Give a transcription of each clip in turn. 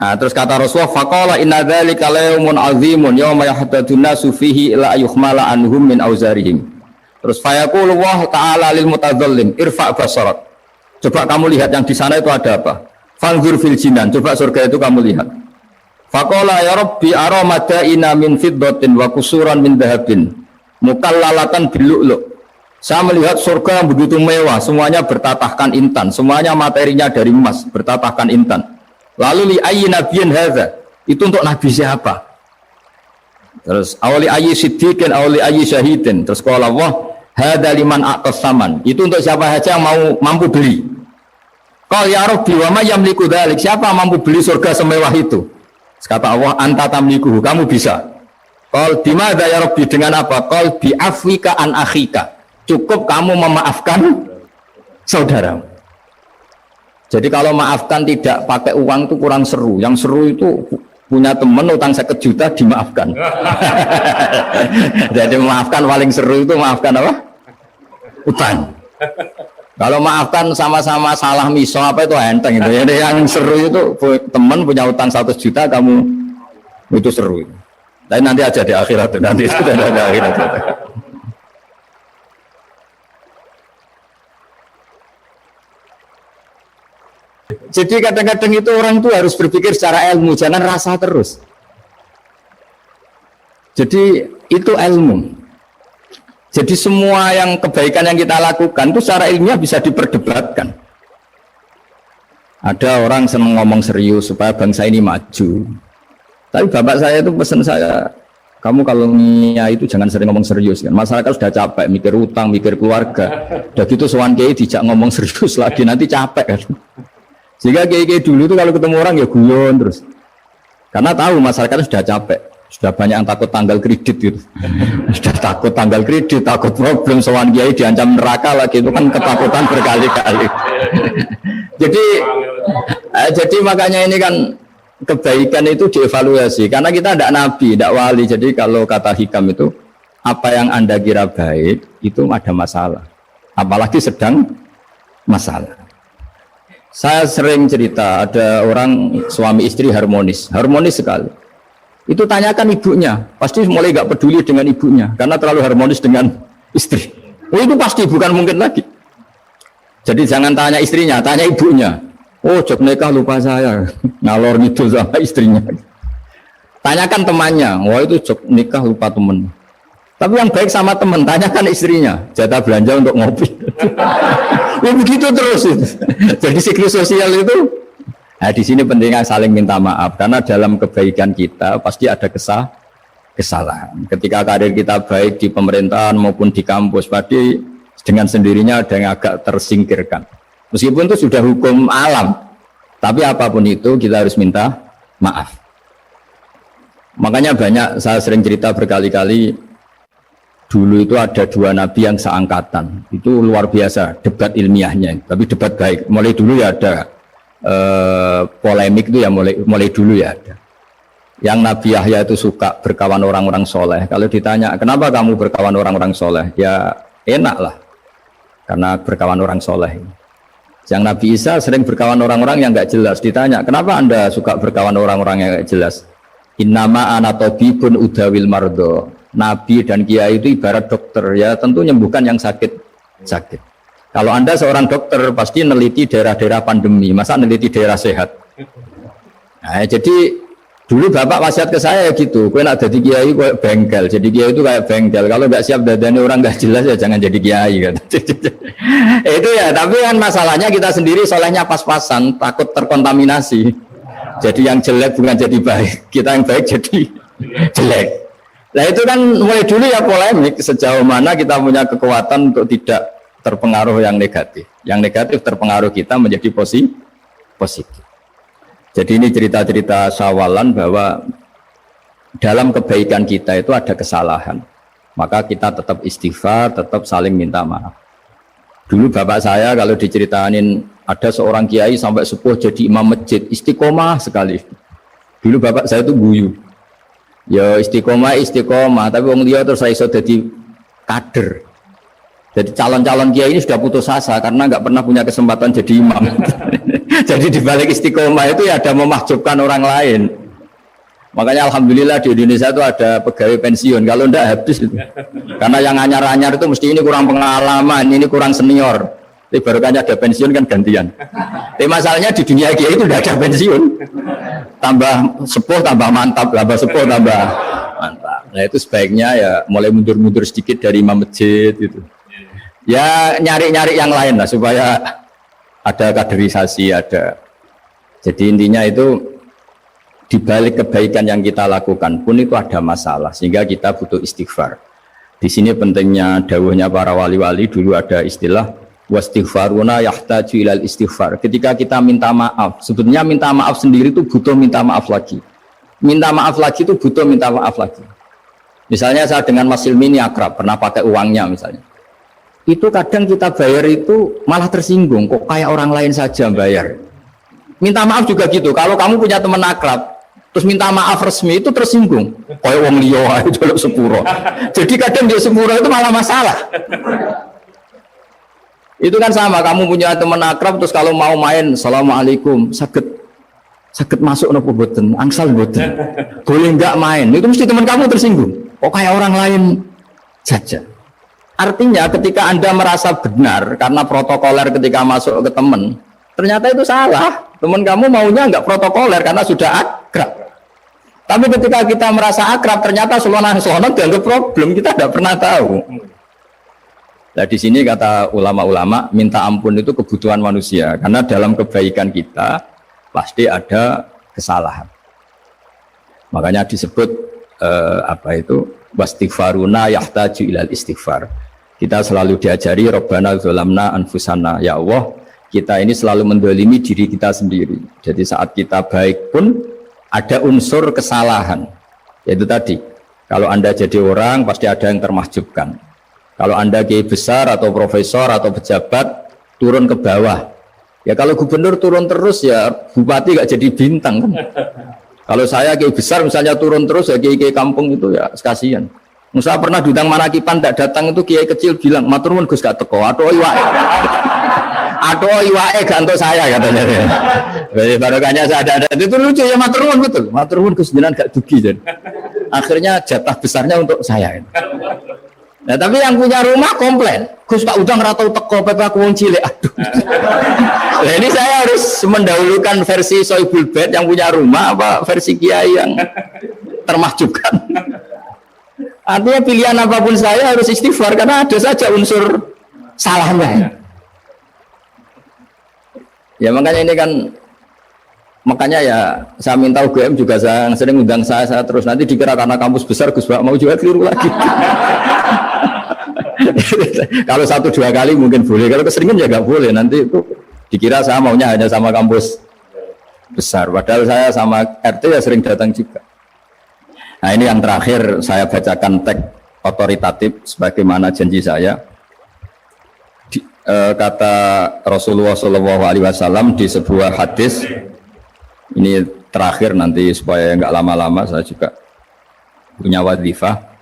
Nah, terus kata Rasulullah, faqala inna dzalika yaumun azimun yauma yahtadun nasu fihi ila yuhmala anhum min auzarihim. Terus fayaqulu Allah ta'ala lil mutadzallim irfa' basarak. Coba kamu lihat yang di sana itu ada apa? Fanzur fil jinan, coba surga itu kamu lihat. Faqala ya rabbi ara madaina min fiddatin wa kusuran min dhahabin mukallalatan bil lu'lu'. Saya melihat surga yang begitu mewah, semuanya bertatahkan intan, semuanya materinya dari emas, bertatahkan intan. Lalu li ayyi nabiyyin hadza? Itu untuk nabi siapa? Terus awli ayyi siddiqin awli ayyi syahidin. Terus qala Allah hadza liman a'tas saman. Itu untuk siapa saja yang mau mampu beli. Qal ya rabbi wa may yamliku dzalik? Siapa mampu beli surga semewah itu? Terus kata Allah anta tamlikuhu, kamu bisa. Qal bimadza ya rabbi, dengan apa? Qal bi afwika an akhika. Cukup kamu memaafkan saudaramu. Jadi kalau maafkan tidak pakai uang itu kurang seru. Yang seru itu punya teman utang 1 juta dimaafkan. Jadi maafkan paling seru itu maafkan apa? Utang. Kalau maafkan sama-sama salah miso apa itu enteng itu. Jadi yang seru itu teman punya utang 100 juta kamu itu seru. Tapi nanti aja di akhirat nanti sudah ada akhirat. Jadi kadang-kadang itu orang itu harus berpikir secara ilmu, jangan rasa terus. Jadi itu ilmu. Jadi semua yang kebaikan yang kita lakukan itu secara ilmiah bisa diperdebatkan. Ada orang senang ngomong serius supaya bangsa ini maju. Tapi bapak saya itu pesan saya, kamu kalau niat itu jangan sering ngomong serius kan. Masyarakat sudah capek mikir utang, mikir keluarga. Udah gitu sowan kiai dijak ngomong serius lagi nanti capek kan. Sehingga kiai-kiai dulu itu kalau ketemu orang ya guyon terus. Karena tahu masyarakat sudah capek, sudah banyak yang takut tanggal kredit gitu. Sudah takut tanggal kredit, takut problem sowan kiai diancam neraka lagi, itu kan ketakutan berkali-kali. jadi makanya ini kan kebaikan itu dievaluasi karena kita tidak nabi, tidak wali. Jadi kalau kata hikam itu apa yang Anda kira baik itu ada masalah. Apalagi sedang masalah. Saya sering cerita, ada orang suami istri harmonis sekali. Itu tanyakan ibunya, pasti mulai gak peduli dengan ibunya, karena terlalu harmonis dengan istri. Oh itu pasti, bukan mungkin lagi. Jadi jangan tanya istrinya, tanya ibunya. Oh jok nikah lupa saya, ngalor ngidul sama istrinya. Tanyakan temannya, wah itu jok nikah lupa temen. Tapi yang baik sama teman, tanyakan istrinya, jatah belanja untuk ngopi. Ya begitu terus itu. Jadi siklus sosial itu, nah di sini pentingnya saling minta maaf karena dalam kebaikan kita pasti ada kesalahan. Ketika karir kita baik di pemerintahan maupun di kampus, pasti dengan sendirinya ada yang agak tersingkirkan. Meskipun itu sudah hukum alam, tapi apapun itu kita harus minta maaf. Makanya banyak saya sering cerita berkali-kali. Dulu itu ada 2 nabi yang seangkatan, itu luar biasa debat ilmiahnya, tapi debat baik. Mulai dulu ya ada polemik itu ya mulai dulu ya ada. Yang Nabi Yahya itu suka berkawan orang-orang soleh. Kalau ditanya kenapa kamu berkawan orang-orang soleh, ya enak lah, karena berkawan orang soleh. Yang Nabi Isa sering berkawan orang-orang yang nggak jelas. Ditanya kenapa Anda suka berkawan orang-orang yang nggak jelas? Innama ana tabibun udawil mardo. Nabi dan kiai itu ibarat dokter, ya tentu menyembuhkan yang sakit. Kalau Anda seorang dokter pasti neliti daerah-daerah pandemi, masa neliti daerah sehat. Nah, jadi dulu bapak wasiat ke saya gitu, kowe nak jadi kiai kayak bengkel, jadi kiai itu kayak bengkel, kalau nggak siap dadani orang nggak jelas ya jangan jadi kiai kan. Itu ya, tapi kan masalahnya kita sendiri solehnya pas-pasan, takut terkontaminasi. Jadi yang jelek bukan jadi baik, kita yang baik jadi jelek. Nah itu kan mulai dulu ya polemik, sejauh mana kita punya kekuatan untuk tidak terpengaruh yang negatif. Yang negatif terpengaruh kita menjadi positif. Jadi ini cerita-cerita sawalan bahwa dalam kebaikan kita itu ada kesalahan. Maka kita tetap istighfar, tetap saling minta maaf. Dulu bapak saya kalau diceritain ada seorang kiai sampai sepuh jadi imam masjid, istiqomah sekali. Dulu bapak saya itu guyu. Ya istiqomah, tapi wong liya terus iso dadi kader. Jadi calon-calon kiai ini sudah putus asa karena nggak pernah punya kesempatan jadi imam. Jadi di balik istiqomah itu ya ada memahjubkan orang lain. Makanya alhamdulillah di Indonesia itu ada pegawai pensiun. Kalau enggak habis itu. Karena yang anyar-anyar itu mesti ini kurang pengalaman, ini kurang senior. Tapi baru kan ada pensiun kan gantian. Tapi masalahnya di dunia kiai itu udah ada pensiun. Tambah sepuh tambah mantap, tambah sepuh tambah mantap. Nah itu sebaiknya ya mulai mundur-mundur sedikit dari imam masjid gitu. Ya nyari-nyari yang lain lah supaya ada kaderisasi, ada. Jadi intinya itu di balik kebaikan yang kita lakukan pun itu ada masalah sehingga kita butuh istighfar. Di sini pentingnya dawuhnya para wali-wali, dulu ada istilah wastighfaruna yahtaju ilal istighfar. Ketika kita minta maaf, sebetulnya minta maaf sendiri itu butuh minta maaf lagi. Minta maaf lagi itu butuh minta maaf lagi. Misalnya saya dengan Mas Hilmi ini akrab, pernah pakai uangnya misalnya. Itu kadang kita bayar itu malah tersinggung, kok kayak orang lain saja bayar. Minta maaf juga gitu, kalau kamu punya teman akrab, terus minta maaf resmi itu tersinggung. Kayak wong liya ae jaluk sepuro. Jadi kadang dia sepuro itu malah masalah. Itu kan sama, kamu punya teman akrab terus kalau mau main, assalamualaikum, sakit masuk nopo boten, angsal boten, boleh nggak main? Itu mesti teman kamu tersinggung. Kok kayak orang lain saja. Artinya ketika Anda merasa benar karena protokoler ketika masuk ke teman, ternyata itu salah. Teman kamu maunya nggak protokoler karena sudah akrab. Tapi ketika kita merasa akrab, ternyata selonang-selonang dianggap problem, kita tidak pernah tahu. Nah di sini kata ulama-ulama, minta ampun itu kebutuhan manusia, karena dalam kebaikan kita pasti ada kesalahan. Makanya disebut wastighfaruna yahtaju ilal istighfar. Kita selalu diajari Rabbana dzalamna anfusana, ya Allah kita ini selalu mendolimi diri kita sendiri. Jadi saat kita baik pun ada unsur kesalahan. Yaitu tadi, kalau Anda jadi orang pasti ada yang termahjubkan. Kalau Anda kiai besar atau profesor atau pejabat turun ke bawah, ya kalau gubernur turun terus ya bupati gak jadi bintang kan. Kalau saya kiai besar misalnya turun terus ya kiai kampung itu ya kasihan. Saya pernah diundang Manakipan tidak datang itu kiai kecil bilang matur nuwun Gus gak teko atau iwae gantung saya katanya. Jadi barokahnya saya ada itu lucu ya matur nuwun betul. Matur nuwun Gus jenengan gak dugi jadi. Akhirnya jatah besarnya untuk saya. Nah tapi yang punya rumah komplain, Gus Pak Udang ratau teko pepe aku wong cilik. Aduh. Nah, ini saya harus mendahulukan versi Soibul Bait yang punya rumah apa versi kiai yang termahjubkan. Artinya pilihan apapun saya harus istighfar karena ada saja unsur salahnya. Ya makanya ini kan makanya ya saya minta UGM juga saya sering undang saya terus nanti dikira karena kampus besar Gus Pak mau juga keliru lagi. Kalau 1-2 kali mungkin boleh, kalau keseringan ya nggak boleh, nanti itu dikira saya maunya hanya sama kampus besar, padahal saya sama RT ya sering datang juga. Nah ini yang terakhir saya bacakan teks otoritatif sebagaimana janji saya. Kata Rasulullah SAW di sebuah hadis, ini terakhir nanti supaya nggak lama-lama saya juga punya wadhifah.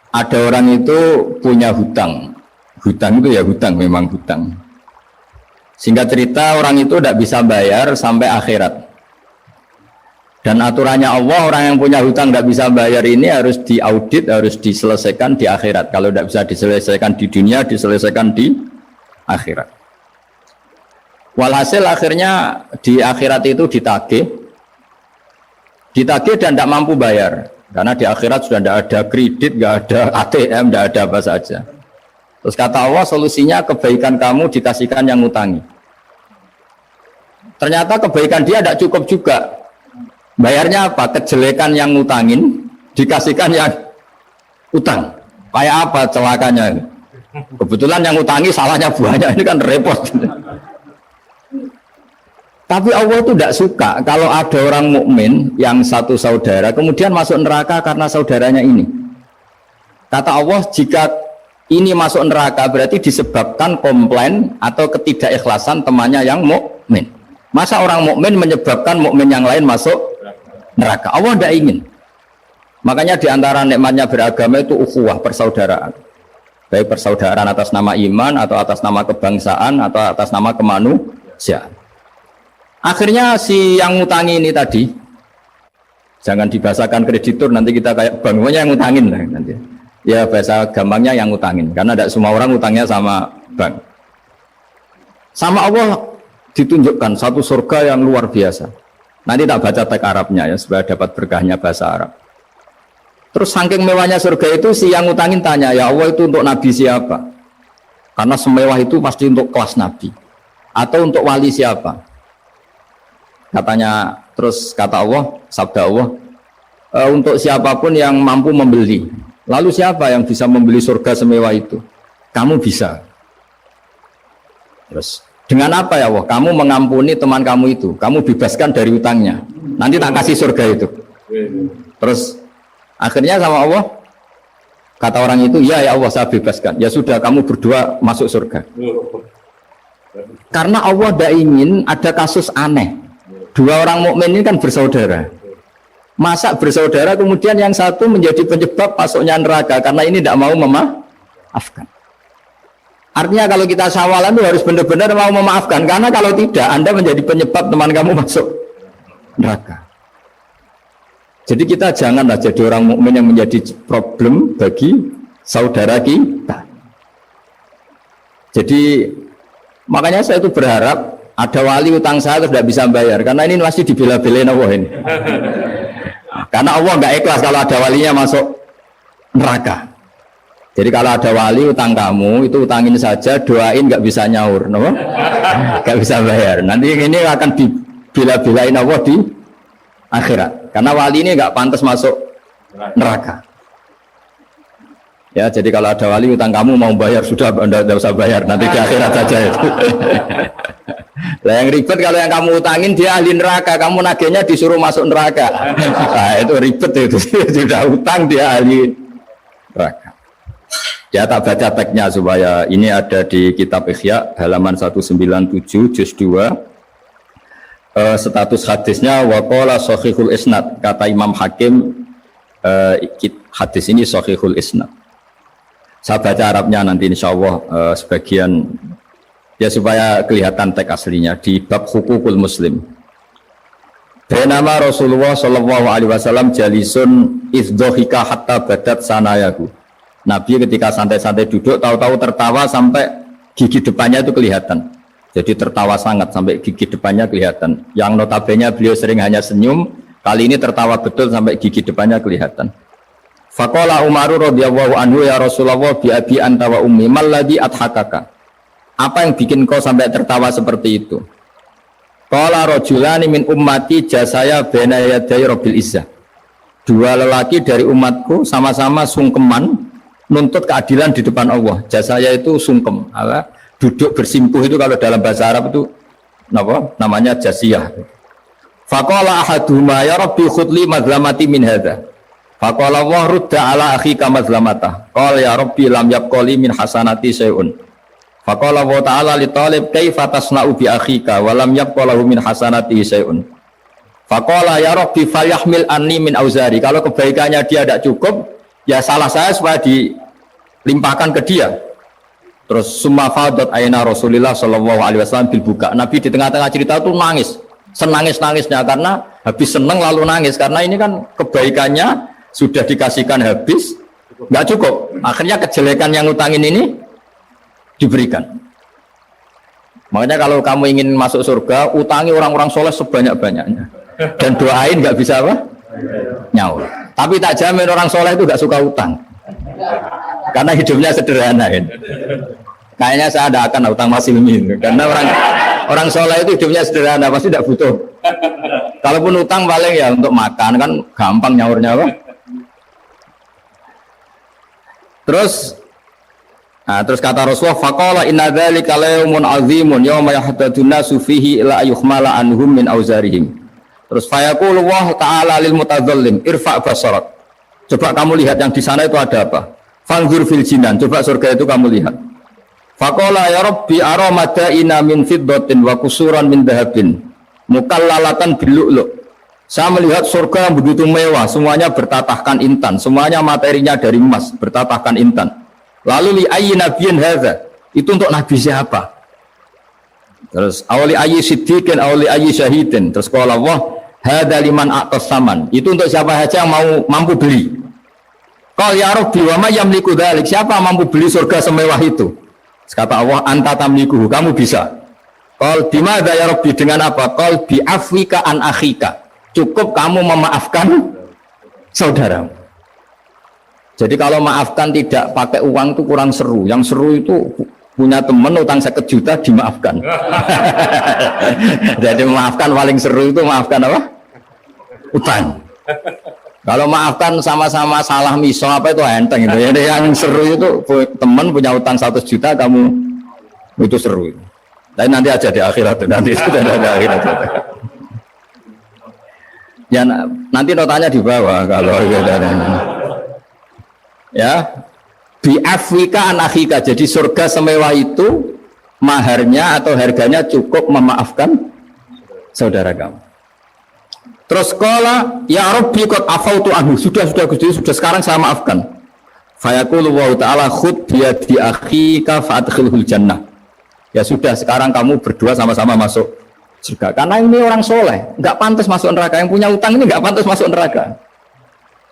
Ada orang itu punya hutang itu ya hutang, memang hutang. Singkat cerita orang itu tidak bisa bayar sampai akhirat. Dan aturannya Allah, orang yang punya hutang tidak bisa bayar ini harus diaudit, harus diselesaikan di akhirat. Kalau tidak bisa diselesaikan di dunia, diselesaikan di akhirat. Walhasil akhirnya di akhirat itu ditagih dan tidak mampu bayar. Karena di akhirat sudah tidak ada kredit, tidak ada ATM, tidak ada apa saja. Terus kata Allah, solusinya kebaikan kamu dikasihkan yang ngutangi. Ternyata kebaikan dia tidak cukup juga. Bayarnya apa? Kejelekan yang ngutangin dikasihkan yang utang. Kayak apa celakanya? Kebetulan yang ngutangi salahnya banyak, ini kan repot. Tapi Allah itu tidak suka kalau ada orang mukmin yang satu saudara kemudian masuk neraka karena saudaranya ini. Kata Allah, jika ini masuk neraka berarti disebabkan komplain atau ketidakikhlasan temannya yang mukmin. Masa orang mukmin menyebabkan mukmin yang lain masuk neraka? Allah tidak ingin. Makanya diantara nikmatnya beragama itu ukhuwah, persaudaraan. Baik persaudaraan atas nama iman atau atas nama kebangsaan atau atas nama kemanusiaan. siap. Akhirnya si yang ngutangi ini tadi, jangan dibahasakan kreditur, nanti kita kayak bank, pokoknya yang ngutangin lah nanti. Ya bahasa gampangnya yang ngutangin, karena tidak semua orang ngutangnya sama bank. Sama Allah ditunjukkan satu surga yang luar biasa. Nanti tak baca teks Arabnya ya, supaya dapat berkahnya bahasa Arab. Terus saking mewahnya surga itu, si yang ngutangin tanya, ya Allah itu untuk nabi siapa? Karena semewah itu pasti untuk kelas nabi. Atau untuk wali siapa? Katanya, terus kata Allah, sabda Allah, untuk siapapun yang mampu membeli. Lalu siapa yang bisa membeli surga semewah itu? Kamu bisa. Terus, dengan apa ya Allah? Kamu mengampuni teman kamu itu, kamu bebaskan dari utangnya. Nanti tak kasih surga itu. Terus, akhirnya sama Allah, kata orang itu, ya Allah saya bebaskan. Ya sudah, kamu berdua masuk surga. Karena Allah tidak ingin ada kasus aneh. Dua orang mukmin ini kan bersaudara. Masa bersaudara kemudian yang satu menjadi penyebab masuknya neraka karena ini tidak mau memaafkan. Artinya kalau kita sawalan itu harus benar-benar mau memaafkan, karena kalau tidak Anda menjadi penyebab teman kamu masuk neraka. Jadi kita janganlah jadi orang mukmin yang menjadi problem bagi saudara kita. Jadi makanya saya itu berharap ada wali utang saya tidak bisa bayar, karena ini masih dibela-belain Allah ini. Karena Allah nggak ikhlas kalau ada walinya masuk neraka. Jadi kalau ada wali utang kamu, itu utangin saja, doain nggak bisa nyaur, no? Nggak bisa bayar. Nanti ini akan dibela-belain Allah di akhirat. Karena wali ini nggak pantas masuk neraka. Ya, jadi kalau ada wali utang kamu mau bayar, sudah Anda tidak usah bayar, nanti di akhirat saja itu. Lah yang ribet kalau yang kamu utangin dia ahli neraka, kamu nagihnya disuruh masuk neraka. Nah, itu ribet itu. Sudah utang dia ahli neraka. Ya tak baca teksnya supaya ini ada di kitab Ihya halaman 197 juz 2. Status hadisnya waqala sahihul isnad, kata Imam Hakim, hadis ini sahihul isnad. Saya baca Arabnya nanti insya Allah sebagian ya supaya kelihatan teks aslinya di bab hukukul muslim. Bainama Rasulullah sallallahu alaihi wasallam jalisun izdhika hatta badat sanayahu. Nabi ketika santai-santai duduk tahu-tahu tertawa sampai gigi depannya itu kelihatan. Jadi tertawa sangat sampai gigi depannya kelihatan. Yang notabene beliau sering hanya senyum, kali ini tertawa betul sampai gigi depannya kelihatan. Faqala Umar radhiyallahu anhu ya Rasulullah bi abi anta wa ummi mal ladzi adhakaka. Apa yang bikin kau sampai tertawa seperti itu? Qala rajulani min ummati jasaya baina yaday rabbil izzah. Dua lelaki dari umatku sama-sama sungkeman nuntut keadilan di depan Allah. Jasaya itu sungkem, duduk bersimpuh itu kalau dalam bahasa Arab itu namanya jasiyah. Faqala ahaduhuma ya rabbi khudli madlamati min hadza. Faqala wa rudda ala akhika madlamata. Qala ya rabbi lam yabqali min hasanati syai'un. Faqala wa ta'ala li talib kaifa tasna'u bi akhika wa lam yabqalahu min hasanati syai'un. Faqala ya rabbi falyahmil anni min auzari. Kalau kebaikannya dia tidak cukup, ya salah saya supaya dilimpahkan ke dia. Terus summa fadat aina Rasulullah sallallahu alaihi wasallam bil buka. Nabi di tengah-tengah cerita itu nangis, senangis-nangisnya karena habis seneng lalu nangis karena ini kan kebaikannya sudah dikasihkan habis, nggak cukup. Akhirnya kejelekan yang ngutangin ini diberikan. Makanya kalau kamu ingin masuk surga, utangi orang-orang soleh sebanyak-banyaknya dan doain nggak bisa apa? Nyaur. Tapi tak jamin orang soleh itu nggak suka utang. Karena hidupnya sederhana kan. Kayaknya saya ada akan utang masih min. Karena orang soleh itu hidupnya sederhana, pasti tidak butuh. Kalaupun utang paling ya untuk makan kan gampang nyaurnya apa. Terus kata Rasulullah faqala inna dzalika yaumun azimun yauma yahtadun nasu fihi ila yuhmala anhum min auzarihim. Terus fayaqulu wa ta'ala lil mutadzallim irfa' basarak. Coba kamu lihat yang di sana itu ada apa? Fanzur fil jinan, coba surga itu kamu lihat. Faqala ya rabbi ara madaina min fiddatin wa kusuran min dhahabin mukallalatan bil lu'lu'. Saya melihat surga yang begitu mewah, semuanya bertatahkan intan, semuanya materinya dari emas, bertatahkan intan. Lalu li ayyi nabiyyin hadza? Itu untuk nabi siapa? Terus awali ayyi siddiqin awali ayyi syahidin. Terus qala Allah hadza liman a'tas saman. Itu untuk siapa saja yang mau mampu beli. Qal ya Rabbi wa may yamliku dzalik. Siapa mampu beli surga semewah itu? Terus kata Allah anta tamlikuhu, kamu bisa. Qal bimadza ya Rabbi, dengan apa? Qal bi afwika an akhika. Cukup kamu memaafkan saudaramu. Jadi kalau maafkan tidak pakai uang itu kurang seru. Yang seru itu punya teman utang 1 juta dimaafkan. Jadi memaafkan paling seru itu maafkan apa? Utang. Kalau maafkan sama-sama salah miso apa itu enteng itu. Jadi yang seru itu teman punya utang 100 juta kamu itu seru. Tapi nanti aja di akhirat nanti sudah ada akhirat. Ya nanti notanya di bawah kalau ya. Bi afwika an akhika, jadi surga semewah itu maharnya atau harganya cukup memaafkan saudara kamu. Terus qala ya Rabbi qad afautu anhu, sudah Gusti, sudah sekarang saya maafkan. Fayaqulu wa ta'ala khud bi yadi akhika fa'adkhilhul jannah. Ya sudah sekarang kamu berdua sama-sama masuk surga. Karena ini orang soleh, enggak pantas masuk neraka. Yang punya utang ini enggak pantas masuk neraka.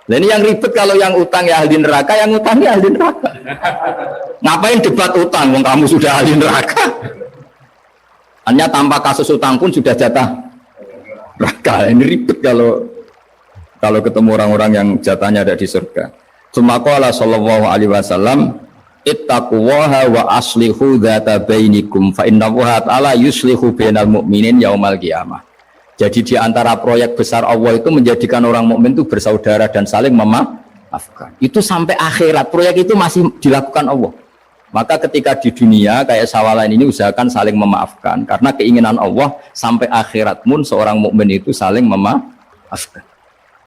Nah ini yang ribet kalau yang utang ya ahli neraka, yang utangnya ahli neraka. Ngapain debat utang, wong kamu sudah ahli neraka. Hanya tanpa kasus utang pun sudah jatah neraka. Ini ribet kalau ketemu orang-orang yang jatahnya ada di surga. Tsumma sallallahu alaihi wasallam ittaqullaha wa aslihu dzata bainikum fa innallaha ta'ala yuslihu bainal mu'minin yaumal qiyamah. Jadi di antara proyek besar Allah itu menjadikan orang mukmin itu bersaudara dan saling memaafkan. Itu sampai akhirat proyek itu masih dilakukan Allah. Maka ketika di dunia kayak Sawalain ini usahakan saling memaafkan karena keinginan Allah sampai akhirat pun seorang mukmin itu saling memaafkan.